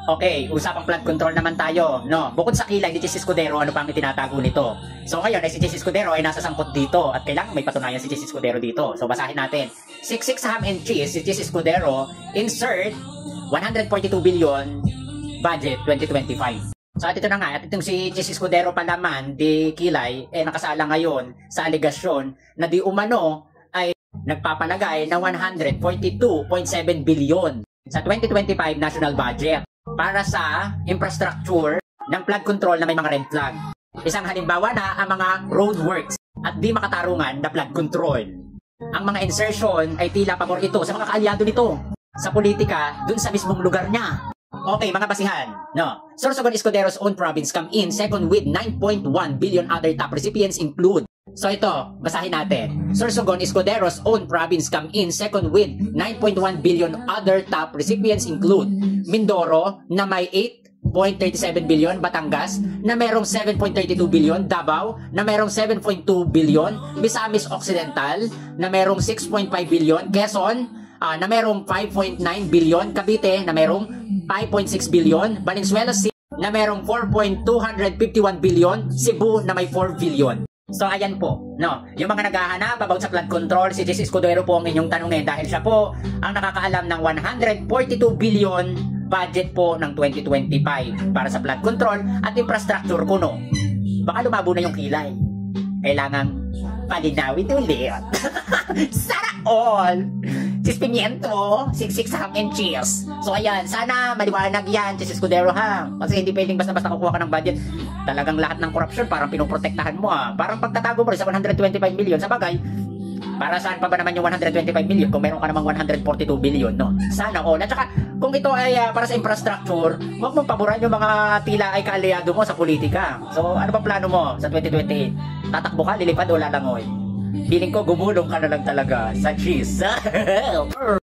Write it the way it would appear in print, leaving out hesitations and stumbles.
Okay, usapang flood control naman tayo, no? Bukod sa kilay ni Chis Escudero, ano pang itinatago nito? So ngayon ay si Chis Escudero ay nasa sangkot dito at kailangan may patunayan si Chis Escudero dito. So basahin natin. Siksik sa ham and cheese, si Chis Escudero insert 142 billion budget 2025. So at ito na nga, at itong si Chis Escudero palaman di kilay nakasala ngayon sa alegasyon na di umano ay nagpapalagay na 142.7 billion sa 2025 national budget para sa infrastructure ng flood control na may mga red flag. Isang halimbawa na ang mga roadworks at di makatarungan na flood control. Ang mga insertion ay tila pabor ito sa mga kaalyado nito sa politika dun sa mismong lugar niya. Okay, mga basihan, no? Sorsogon Escudero's own province come in second with 9.1 billion, other top recipients include. So ito, basahin natin. Sorsogon Escudero's own province come in second with 9.1 billion, other top recipients include Mindoro na may 8.37 billion, Batangas na merong 7.32 billion, Davao na merong 7.2 billion, Misamis Occidental na merong 6.5 billion, Quezon na merong 5.9 billion, Cavite na merong 5.6 billion, Valenzuela City na merong 4.251 billion, Cebu na may 4 billion. So ayan po, no, yung mga naghahanap about sa flood control, si Chis Escudero po ang inyong tanungin dahil siya po ang nakakaalam ng 142 billion budget po ng 2025 para sa flood control at infrastructure kuno. Baka lumabo na yung kilay. Kailangang palinawin ulit. Sana all! Sis Pimiento, siksik sa ham and cheese. So ayan, sana maliwanag yan, Chis Escudero ha. Kasi hindi pwedeng basta-basta kukuha ka ng budget. Talagang lahat ng korupsyon parang pinoprotektahan mo ha. Parang pagtatago mo rin sa 125 million. Sa bagay, para saan pa ba naman yung 125 million kung meron ka namang 142 billion, no? Sana all. At saka, kung ito ay para sa infrastructure, huwag mong paboran yung mga tila ay kaalyado mo sa politika. So ano ba plano mo sa 2028? Tatakbo ka, lilipad o lalangoy? Feeling ko gumulong ka na lang talaga sa cheese.